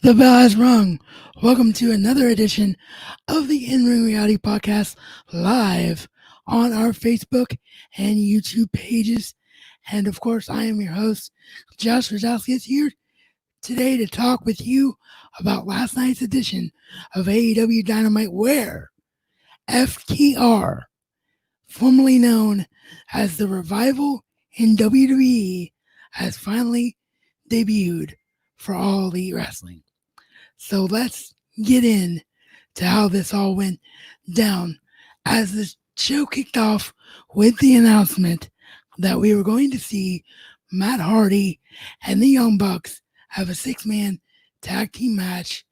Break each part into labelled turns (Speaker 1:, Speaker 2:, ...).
Speaker 1: The bell has rung. Welcome to another edition of the In Ring Reality Podcast live on our Facebook and YouTube pages. And of course, I am your host, Josh Rajowski, is here today to talk with you about last night's edition of AEW Dynamite, where FTR, formerly known as the Revival in WWE, has finally debuted for All Elite Wrestling. So let's get in to how this all went down as the show kicked off with the announcement that we were going to see Matt Hardy and the Young Bucks have a 6-man tag team match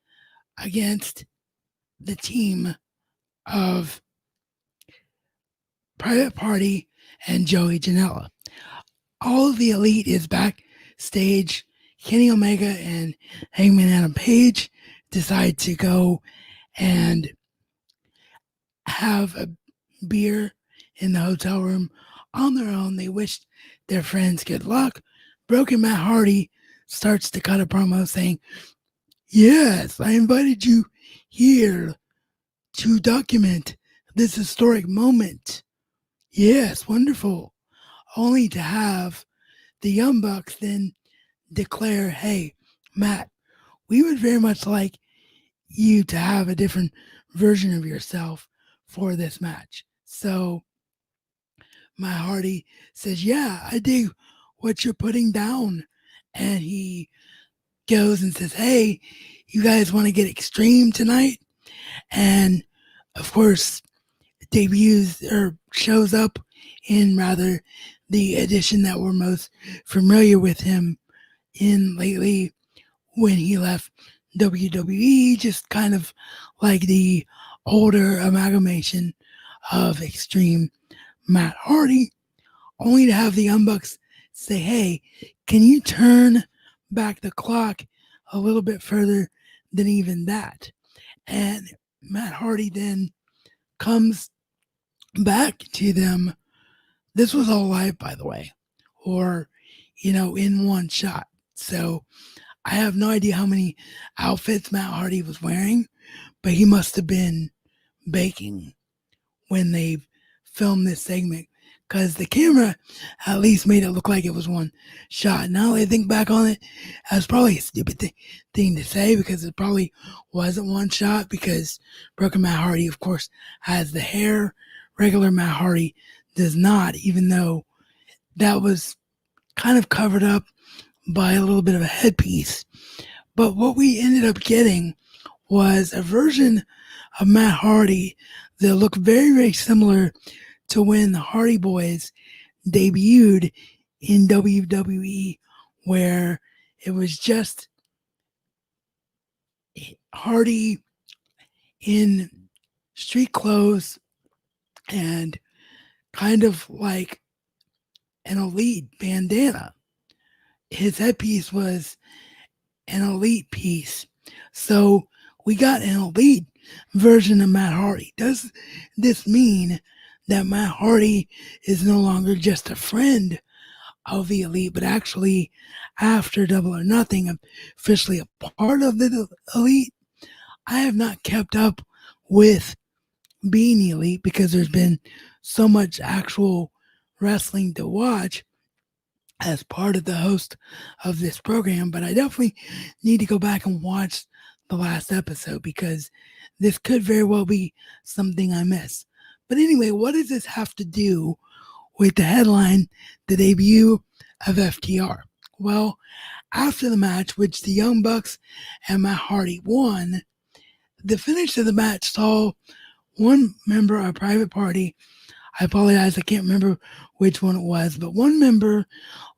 Speaker 1: against the team of Private Party and Joey Janela. All of the Elite is backstage. Kenny Omega and Hangman Adam Page decide to go and have a beer in the hotel room on their own. They wish their friends good luck. Broken Matt Hardy starts to cut a promo saying, "Yes, I invited you here to document this historic moment. Yes, wonderful." Only to have the Young Bucks then declare, "Hey, Matt, we would very much like you to have a different version of yourself for this match." So Matt Hardy says, "Yeah, I dig what you're putting down." And he goes and says, "Hey, you guys want to get extreme tonight?" And of course, debuts or shows up in rather the edition that we're most familiar with him in lately, when he left WWE, just kind of like the older amalgamation of Extreme Matt Hardy, only to have the Young Bucks say, "Hey, can you turn back the clock a little bit further than even that?" And Matt Hardy then comes back to them. This was all live, by the way, or, in one shot. So I have no idea how many outfits Matt Hardy was wearing, but he must have been baking when they filmed this segment, because the camera at least made it look like it was one shot. Now that I think back on it, that's probably a stupid thing to say, because it probably wasn't one shot, because Broken Matt Hardy, of course, has the hair. Regular Matt Hardy does not, even though that was kind of covered up by a little bit of a headpiece. But what we ended up getting was a version of Matt Hardy that looked very, very similar to when the Hardy Boys debuted in WWE, where it was just Hardy in street clothes and kind of like an Elite bandana. His headpiece was an Elite piece. So we got an Elite version of Matt Hardy. Does this mean that Matt Hardy is no longer just a friend of the Elite, but actually, after Double or Nothing, officially a part of the Elite? I have not kept up with being the Elite, because there's been so much actual wrestling to watch as part of the host of this program, but I definitely need to go back and watch the last episode, because this could very well be something I miss. But anyway, what does this have to do with the headline, the debut of FTR? Well, after the match, which the Young Bucks and Matt Hardy won, the finish of the match saw one member of Private Party — I apologize, I can't remember which one it was — but one member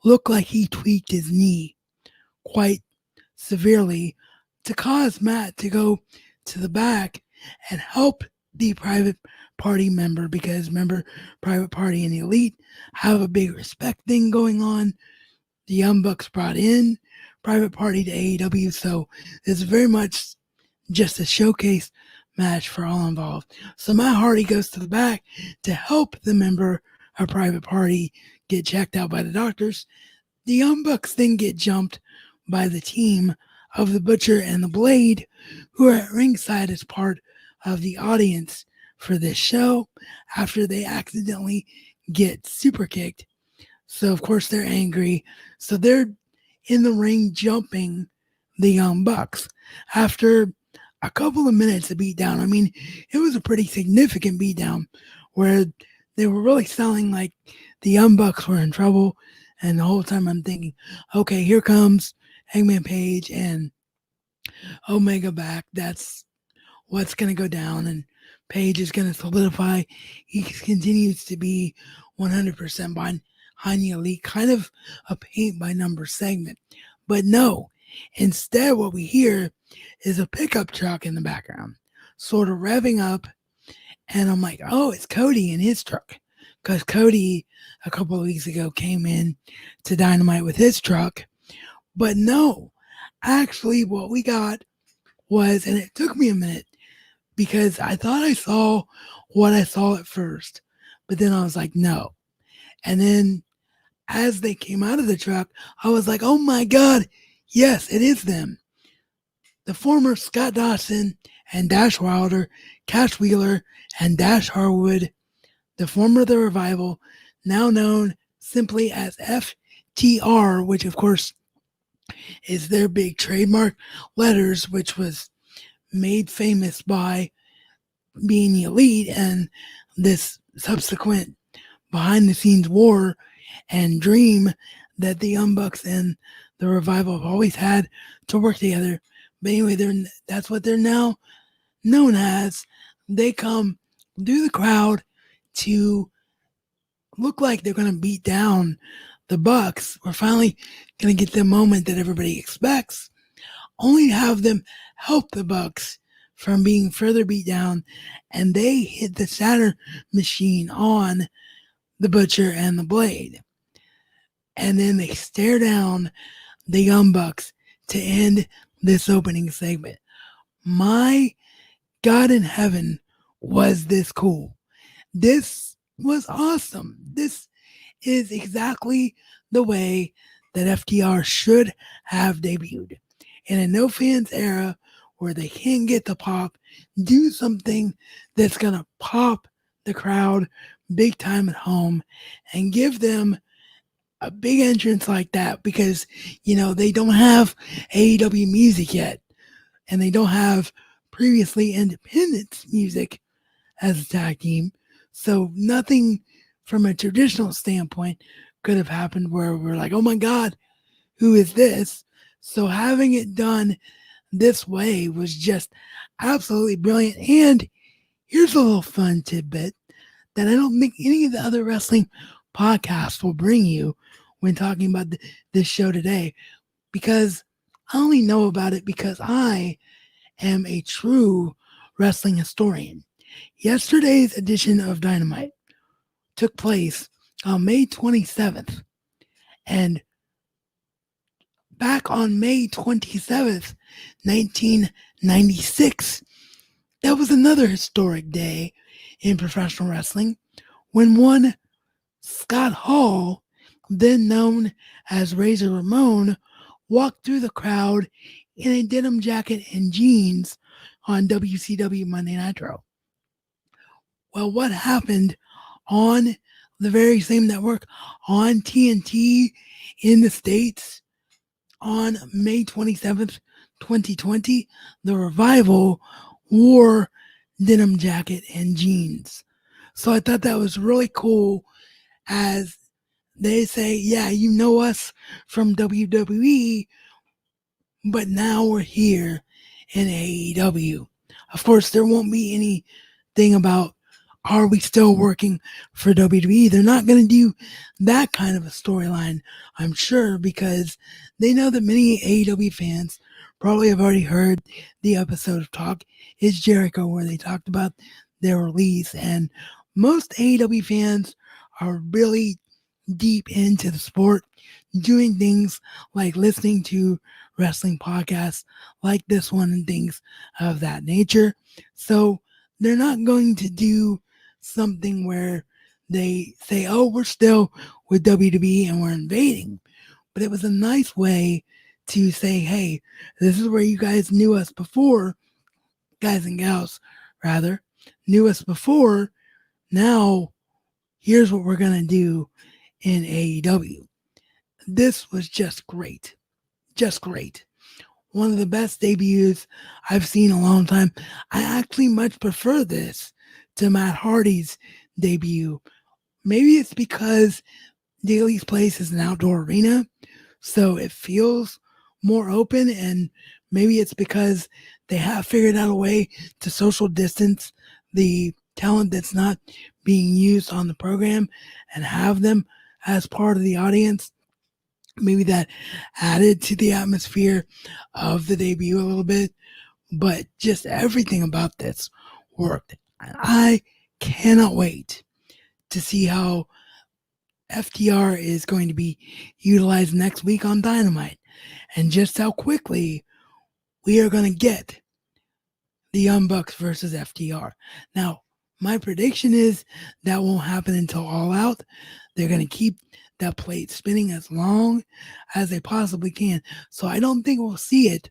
Speaker 1: looked like he tweaked his knee quite severely, to cause Matt to go to the back and help the Private Party member, because remember, Private Party and the Elite have a big respect thing going on. The Young Bucks brought in Private Party to AEW, so it's very much just a showcase match for all involved. So Matt Hardy goes to the back to help the member of Private Party get checked out by the doctors. The Young Bucks then get jumped by the team of the Butcher and the Blade, who are at ringside as part of the audience for this show after they accidentally get super kicked. So, of course, they're angry. So, they're in the ring jumping the Young Bucks. After a couple of minutes of beatdown, I mean, it was a pretty significant beatdown where they were really sounding like the Young Bucks were in trouble. And the whole time I'm thinking, okay, here comes Hangman Page and Omega back. That's what's going to go down. And Page is going to solidify. He continues to be 100% behind the Elite, kind of a paint by number segment. But no, instead, what we hear is a pickup truck in the background, sort of revving up. And I'm like, oh, it's Cody in his truck. Because Cody, a couple of weeks ago, came in to Dynamite with his truck. But no, actually, what we got was, and it took me a minute because I thought I saw what I saw at first. But then I was like, no. And then as they came out of the truck, I was like, oh my God, yes, it is them. The former Scott Dawson and Dash Wilder, Cash Wheeler and Dash Harwood, the former The Revival, now known simply as FTR, which of course is their big trademark letters, which was made famous by being the Elite and this subsequent behind the scenes war and dream that the Young Bucks and the Revival have always had to work together. But anyway, that's what they're now known as. They come through the crowd to look like they're going to beat down the Bucks. We're finally going to get the moment that everybody expects, only to have them help the Bucks from being further beat down, and they hit the Saturn machine on the Butcher and the Blade. And then they stare down the Young Bucks to end this opening segment. My God in heaven, was this cool. This was awesome. This is exactly the way that FTR should have debuted. In a no fans era where they can't get the pop, do something that's going to pop the crowd big time at home and give them a big entrance like that because, you know, they don't have AEW music yet and they don't have previously independent music as a tag team. So nothing from a traditional standpoint could have happened where we're like, oh my God, who is this? So having it done this way was just absolutely brilliant. And here's a little fun tidbit that I don't think any of the other wrestling podcasts will bring you when talking about this show today, because I only know about it because I am a true wrestling historian. Yesterday's edition of Dynamite took place on May 27th, and back on May 27th, 1996, that was another historic day in professional wrestling when one Scott Hall, then known as Razor Ramon, walked through the crowd in a denim jacket and jeans on WCW Monday Nitro. Well, what happened on the very same network on TNT in the States on May 27th, 2020? The Revival wore denim jacket and jeans. So I thought that was really cool, as they say, yeah, you know us from WWE, but now we're here in AEW. Of course, there won't be anything about, are we still working for WWE? They're not going to do that kind of a storyline, I'm sure, because they know that many AEW fans probably have already heard the episode of Talk is Jericho where they talked about their release. And most AEW fans are really deep into the sport, doing things like listening to wrestling podcasts like this one and things of that nature. So they're not going to do something where they say, oh, we're still with WWE and we're invading. But it was a nice way to say, hey, this is where you guys knew us before, guys and gals, rather, knew us before. Now, here's what we're going to do in AEW. This was just great. Just great. One of the best debuts I've seen in a long time. I actually much prefer this to Matt Hardy's debut. Maybe it's because Daly's Place is an outdoor arena, so it feels more open, and maybe it's because they have figured out a way to social distance the talent that's not being used on the program and have them as part of the audience. Maybe that added to the atmosphere of the debut a little bit, but just everything about this worked. I cannot wait to see how FTR is going to be utilized next week on Dynamite, and just how quickly we are going to get the Young Bucks versus FTR. Now, my prediction is that won't happen until All Out. They're going to keep that plate spinning as long as they possibly can. So I don't think we'll see it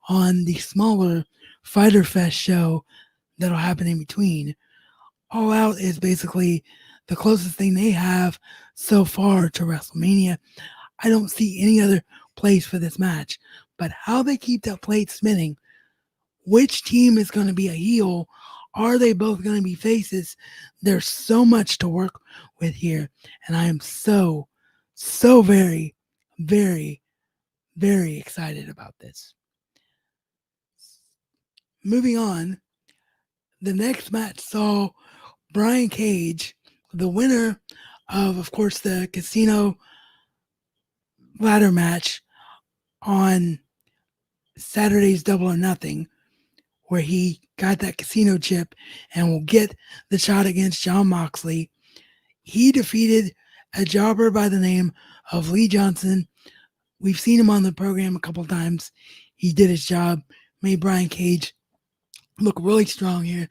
Speaker 1: on the smaller Fighter Fest show that'll happen in between. All Out is basically the closest thing they have so far to WrestleMania. I don't see any other place for this match. But how they keep that plate spinning, which team is going to be a heel? Are they both going to be faces? There's so much to work with here. And I am so very, very, very excited about this. Moving on, the next match saw Brian Cage, the winner of course, the casino ladder match on Saturday's Double or Nothing, where he got that casino chip and will get the shot against Jon Moxley. He defeated a jobber by the name of Lee Johnson. We've seen him on the program a couple times. He did his job, made Brian Cage look really strong here.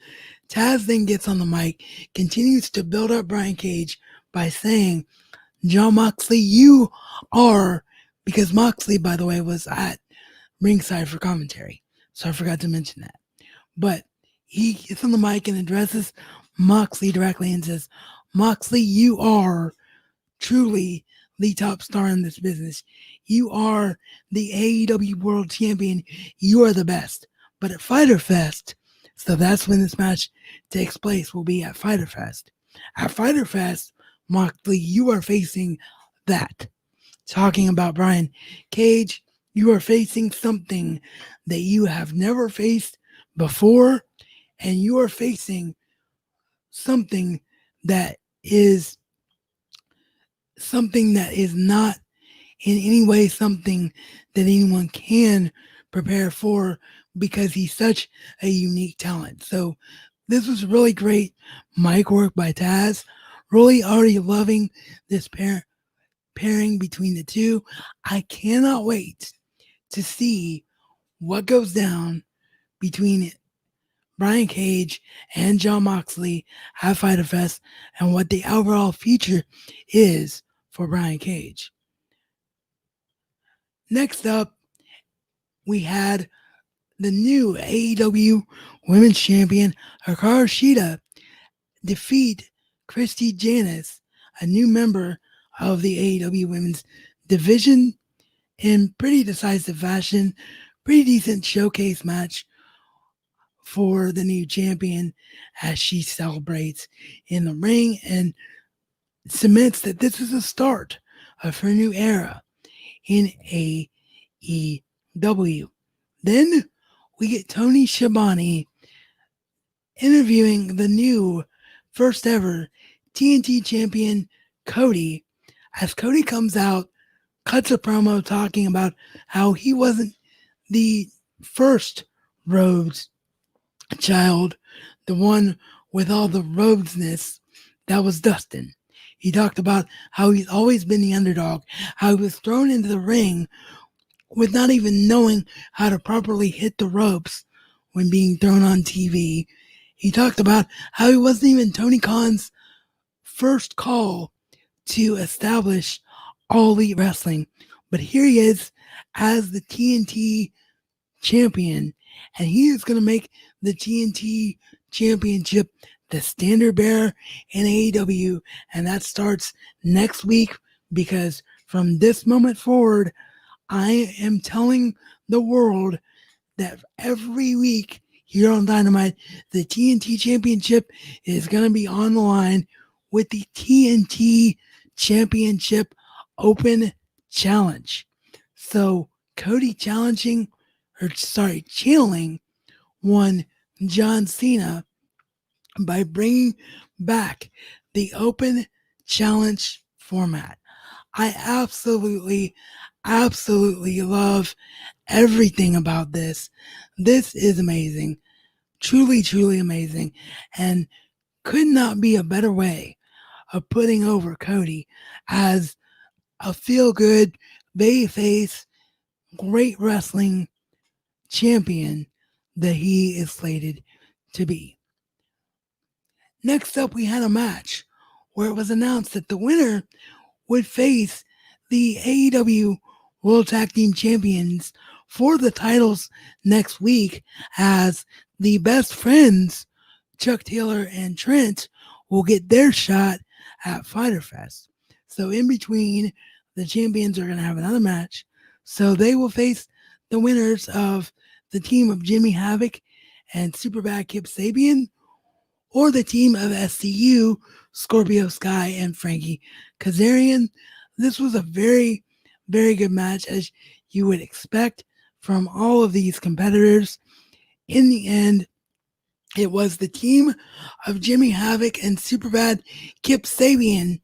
Speaker 1: Taz then gets on the mic, continues to build up Brian Cage by saying, Jon Moxley, you are, because Moxley, by the way, was at ringside for commentary. So I forgot to mention that. But he gets on the mic and addresses Moxley directly and says, Moxley, you are truly the top star in this business. You are the AEW World Champion. You are the best. But at Fyter Fest, so that's when this match takes place, will be at Fyter Fest. At Fyter Fest, Moxley, you are facing that. Talking about Brian Cage, you are facing something that you have never faced before, and you are facing something that is not in any way something that anyone can prepare for, because he's such a unique talent. So this was really great mic work by Taz. Really already loving this pairing between the two. I cannot wait to see what goes down between Brian Cage and Jon Moxley at Fyter Fest, and what the overall future is for Brian Cage. Next up, we had the new AEW Women's Champion Hikaru Shida defeat Christy Janice, a new member of the AEW Women's Division, in pretty decisive fashion. Pretty decent showcase match for the new champion as she celebrates in the ring and cements that this is the start of her new era in AEW. Then we get Tony Schiavone interviewing the new first ever TNT champion Cody, as Cody comes out, cuts a promo talking about how he wasn't the first Rhodes child, the one with all the Rhodesness. That was Dustin. He talked about how he's always been the underdog, how he was thrown into the ring with not even knowing how to properly hit the ropes when being thrown on TV. He talked about how he wasn't even Tony Khan's first call to establish All Elite Wrestling, But here he is as the TNT champion, and he is going to make the TNT championship the standard bearer in AEW, and that starts next week because from this moment forward, I am telling the world that every week here on Dynamite, the TNT Championship is going to be on the line with the TNT Championship Open Challenge. So Cody channeling one John Cena by bringing back the Open Challenge format. I absolutely love everything about this. This is amazing. Truly amazing. And could not be a better way of putting over Cody as a feel good, babyface, great wrestling champion that he is slated to be. Next up, we had a match where it was announced that the winner would face the AEW World Tag Team Champions for the titles next week, as the best friends, Chuck Taylor and Trent, will get their shot at Fyter Fest. So in between, the champions are going to have another match. So they will face the winners of the team of Jimmy Havoc and Superbad Kip Sabian, or the team of SCU, Scorpio Sky and Frankie Kazarian. This was a very good match, as you would expect from all of these competitors. In the end, it was the team of Jimmy Havoc and Superbad Kip Sabian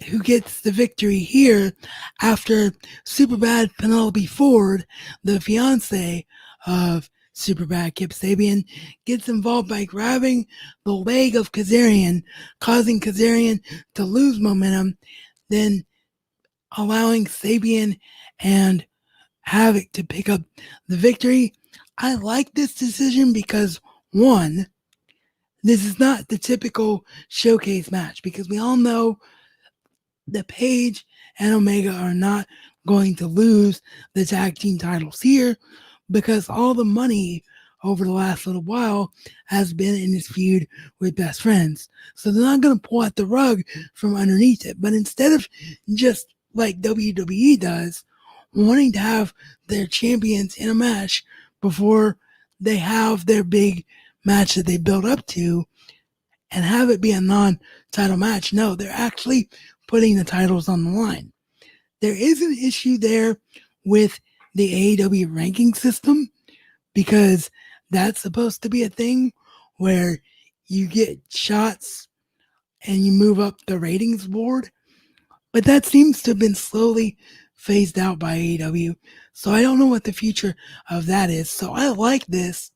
Speaker 1: who gets the victory here after Superbad Penelope Ford, the fiance of Superbad Kip Sabian, gets involved by grabbing the leg of Kazarian, causing Kazarian to lose momentum, then allowing Sabian and Havoc to pick up the victory. I like this decision because, one, this is not the typical showcase match, because we all know that Page and Omega are not going to lose the tag team titles here, because all the money over the last little while has been in this feud with best friends. So they're not going to pull out the rug from underneath it. But instead of just like WWE does, wanting to have their champions in a match before they have their big match that they build up to and have it be a non-title match, no, they're actually putting the titles on the line. There is an issue there with the AEW ranking system, because that's supposed to be a thing where you get shots and you move up the ratings board. But that seems to have been slowly phased out by AEW. So I don't know what the future of that is. So I like this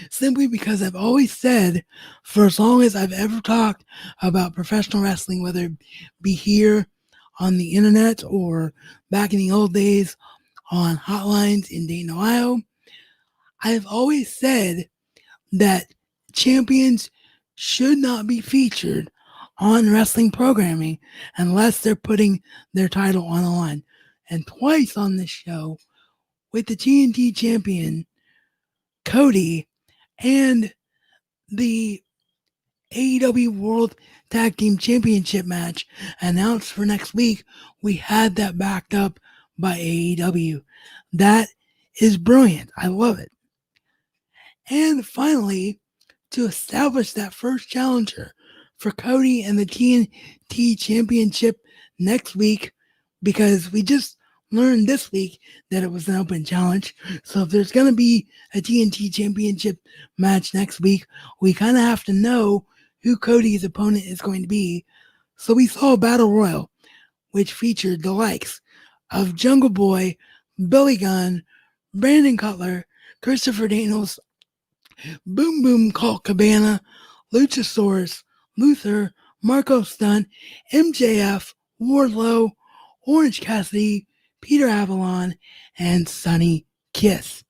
Speaker 1: simply because I've always said, for as long as I've ever talked about professional wrestling, whether it be here on the internet or back in the old days on hotlines in Dayton, Ohio, I've always said that champions should not be featured on wrestling programming unless they're putting their title on the line. And twice on this show, with the TNT champion Cody and the AEW World Tag Team Championship match announced for next week, we had that backed up by AEW. That is brilliant. I love it. And finally, to establish that first challenger for Cody and the TNT Championship next week, because we just learned this week that it was an open challenge. So if there's going to be a TNT Championship match next week, we kind of have to know who Cody's opponent is going to be. So we saw a battle royal, which featured the likes of Jungle Boy, Billy Gunn, Brandon Cutler, Christopher Daniels, Boom Boom Colt Cabana, Luchasaurus, Luther, Marco Stunt, MJF, Wardlow, Orange Cassidy, Peter Avalon, and Sonny Kiss.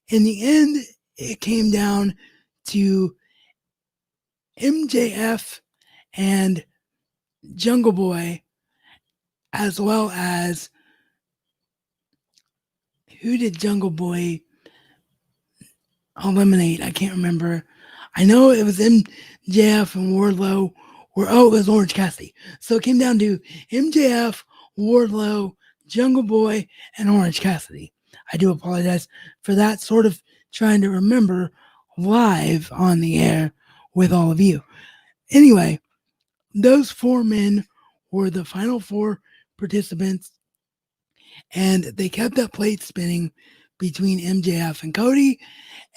Speaker 1: In the end, it came down to MJF and Jungle Boy as well as who did Jungle Boy eliminate? I can't remember. I know it was MJF and Wardlow, or it was Orange Cassidy. So it came down to MJF, Wardlow, Jungle Boy, and Orange Cassidy. I do apologize for that, sort of trying to remember live on the air with all of you. Anyway, those four men were the final four participants, and they kept that plate spinning between MJF and Cody.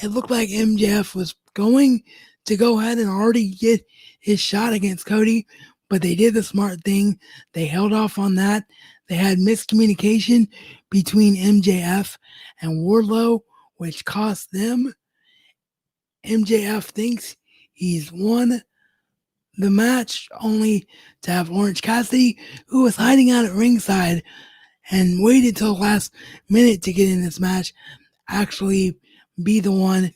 Speaker 1: It looked like MJF was going to go ahead and already get his shot against Cody, but they did the smart thing. They held off on that. They had miscommunication between MJF and Wardlow, which cost them. MJF thinks he's won the match, only to have Orange Cassidy, who was hiding out at ringside and waited till the last minute to get in this match, actually be the one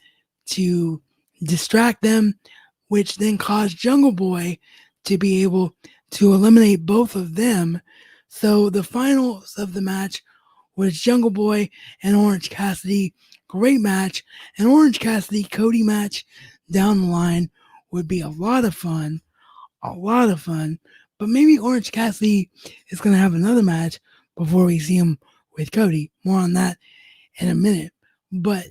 Speaker 1: to distract them, which then caused Jungle Boy to be able to eliminate both of them. So the finals of the match was Jungle Boy and Orange Cassidy. Great match. An Orange Cassidy Cody match down the line would be a lot of fun. A lot of fun. But maybe Orange Cassidy is going to have another match before we see him with Cody. More on that in a minute. But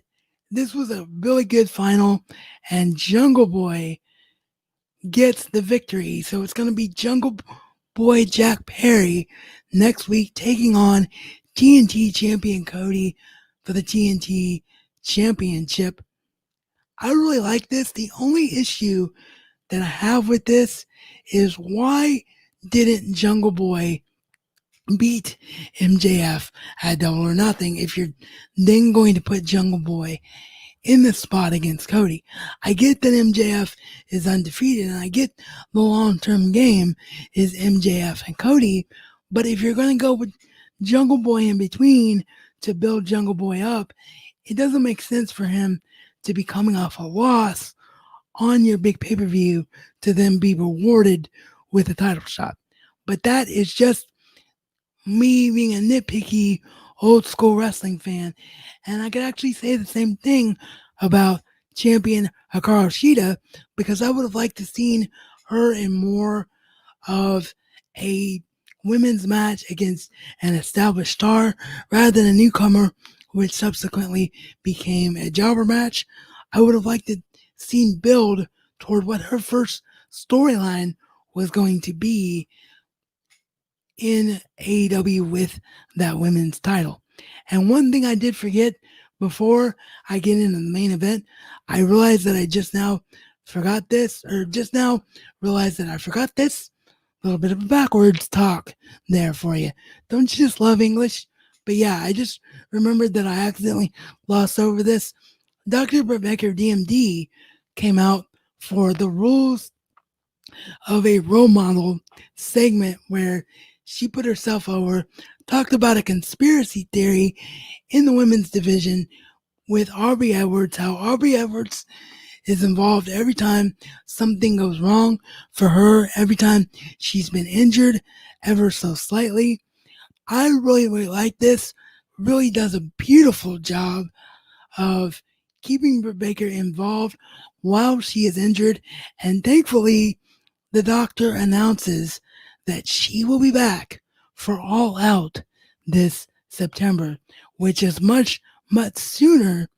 Speaker 1: this was a really good final, and Jungle Boy gets the victory. So it's going to be Jungle Boy Jack Perry next week taking on TNT champion Cody for the TNT championship. I really like this. The only issue that I have with this is, why didn't Jungle Boy beat MJF at Double or Nothing if you're then going to put Jungle Boy in the spot against Cody? I get that MJF is undefeated, and I get the long-term game is MJF and Cody, but if you're going to go with Jungle Boy in between to build Jungle Boy up, it doesn't make sense for him to be coming off a loss on your big pay-per-view to then be rewarded with a title shot. But that is just me being a nitpicky old school wrestling fan. And I could actually say the same thing about champion Hikaru Shida, because I would have liked to seen her in more of a women's match against an established star rather than a newcomer, which subsequently became a jobber match. I would have liked to seen build toward what her first storyline was going to be in AEW with that women's title. And one thing I did forget before I get into the main event, I realized that I just now forgot this. A little bit of a backwards talk there for you. Don't you just love English? But yeah, I just remembered that I accidentally glossed over this. Dr. Britt Baker, DMD, came out for the Rules of a Role Model segment where she put herself over, talked about a conspiracy theory in the women's division with Aubrey Edwards, how Aubrey Edwards is involved every time something goes wrong for her, every time she's been injured ever so slightly. I really, really like this. Really does a beautiful job of keeping Britt Baker involved while she is injured. And thankfully, the doctor announces that she will be back for All Out this September, which is much, much sooner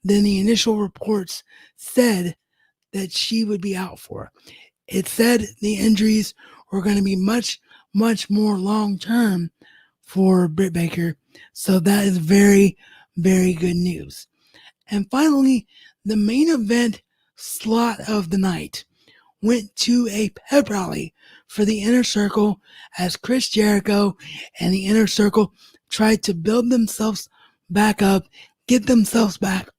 Speaker 1: than the initial reports said that she would be out for. It said the injuries were going to be much, much more long-term for Britt Baker. So that is very, very good news. And finally, the main event slot of the night went to a pep rally for the Inner Circle as Chris Jericho and the Inner Circle tried to build themselves back up, get themselves back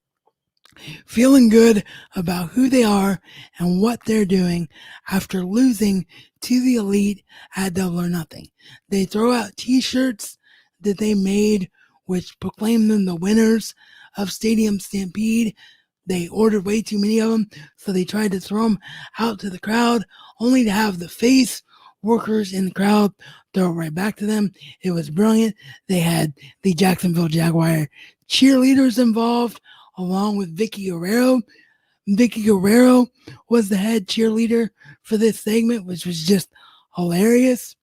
Speaker 1: feeling good about who they are and what they're doing after losing to the Elite at Double or Nothing. They throw out t-shirts that they made which proclaim them the winners of Stadium Stampede. They ordered way too many of them, so they tried to throw them out to the crowd, only to have the face workers in the crowd throw it right back to them. It was brilliant. They had the Jacksonville Jaguar cheerleaders involved, along with Vicky Guerrero. Vicky Guerrero was the head cheerleader for this segment, which was just hilarious.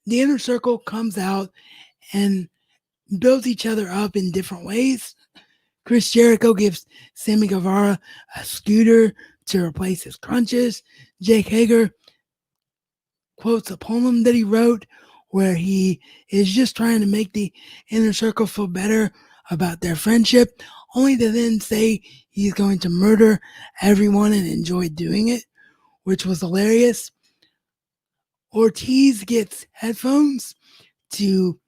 Speaker 1: The inner circle comes out and builds each other up in different ways. Chris Jericho gives Sammy Guevara a scooter to replace his crunches. Jake Hager quotes a poem that he wrote where he is just trying to make the inner circle feel better about their friendship, only to then say he's going to murder everyone and enjoy doing it, which was hilarious. Ortiz gets headphones to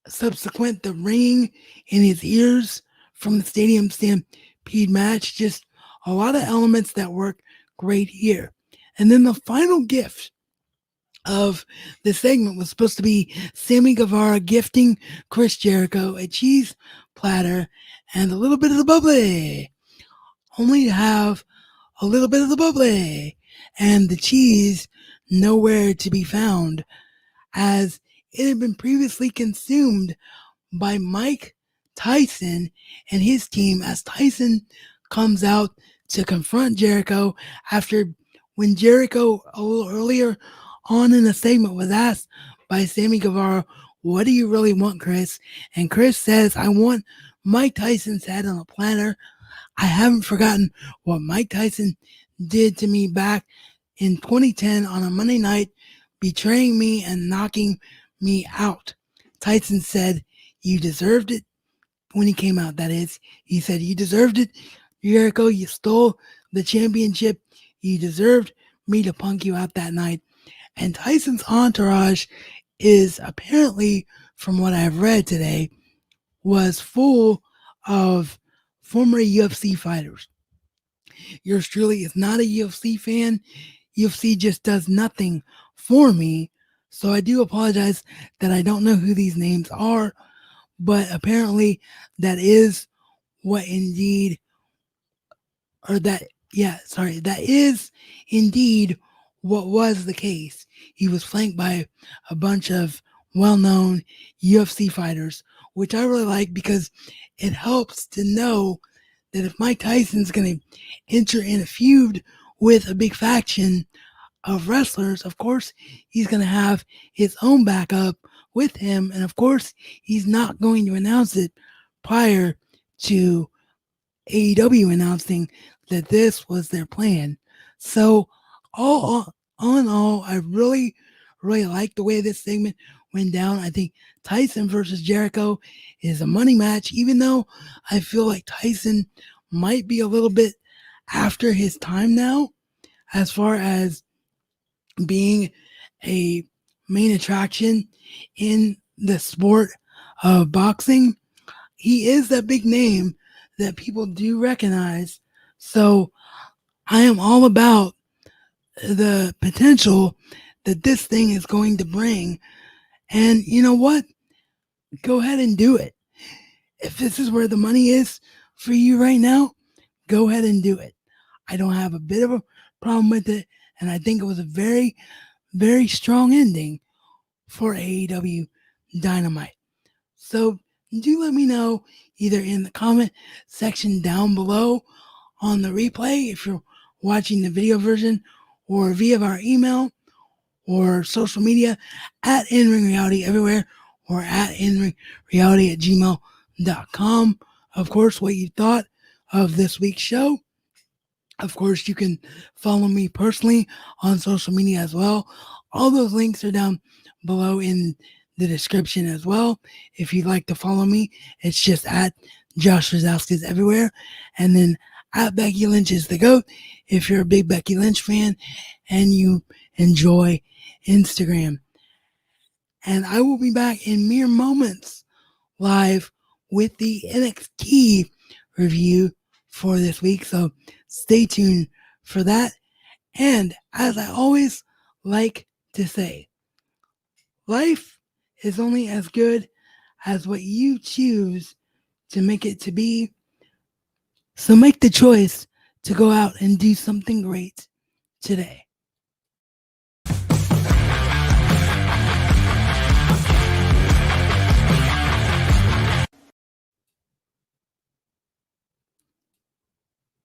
Speaker 1: subsequent the ringing in his ears from the Stadium Stampede match. Just a lot of elements that work great here. And then the final gift of the segment was supposed to be Sammy Guevara gifting Chris Jericho a cheese platter and a little bit of the bubbly, only to have a little bit of the bubbly and the cheese nowhere to be found, as it had been previously consumed by Mike Tyson and his team, as Tyson comes out to confront Jericho after, when Jericho a little earlier on in the segment was asked by Sammy Guevara, "What do you really want, Chris?" And Chris says, "I want Mike Tyson's head on a platter. I haven't forgotten what Mike Tyson did to me back in 2010 on a Monday night, betraying me and knocking me out." Tyson said, "You deserved it." When he came out, that is, he said, "You deserved it, Jericho. You stole the championship. You deserved me to punk you out that night." And Tyson's entourage is apparently, from what I've read today, was full of former UFC fighters. Yours truly is not a UFC fan. UFC just does nothing for me. So I do apologize that I don't know who these names are, but apparently that is what indeed, or that, that is indeed what was the case. He was flanked by a bunch of well-known UFC fighters, which I really like because it helps to know that if Mike Tyson's going to enter in a feud with a big faction of wrestlers, of course, he's going to have his own backup with him. And of course, he's not going to announce it prior to AEW announcing that this was their plan. So, all in all, I really, really like the way this segment went down. I think Tyson versus Jericho is a money match, even though I feel like Tyson might be a little bit after his time now, as far as being a main attraction in the sport of boxing. He is that big name that people do recognize. So I am all about the potential that this thing is going to bring. And you know what? Go ahead and do it. If this is where the money is for you right now, go ahead and do it. I don't have a bit of a problem with it. And I think it was a very, very strong ending for AEW Dynamite. So do let me know either in the comment section down below on the replay if you're watching the video version, or via our email or social media at In-Ring Reality everywhere, or at inringreality@gmail.com. Of course, what you thought of this week's show. Of course, you can follow me personally on social media as well. All those links are down below in the description as well. If you'd like to follow me, it's just at Josh Rosowskis everywhere. And then at Becky Lynch is the GOAT if you're a big Becky Lynch fan and you enjoy Instagram. And I will be back in mere moments live with the NXT review for this week. So stay tuned for that. And as I always like to say, life is only as good as what you choose to make it to be. So make the choice to go out and do something great today.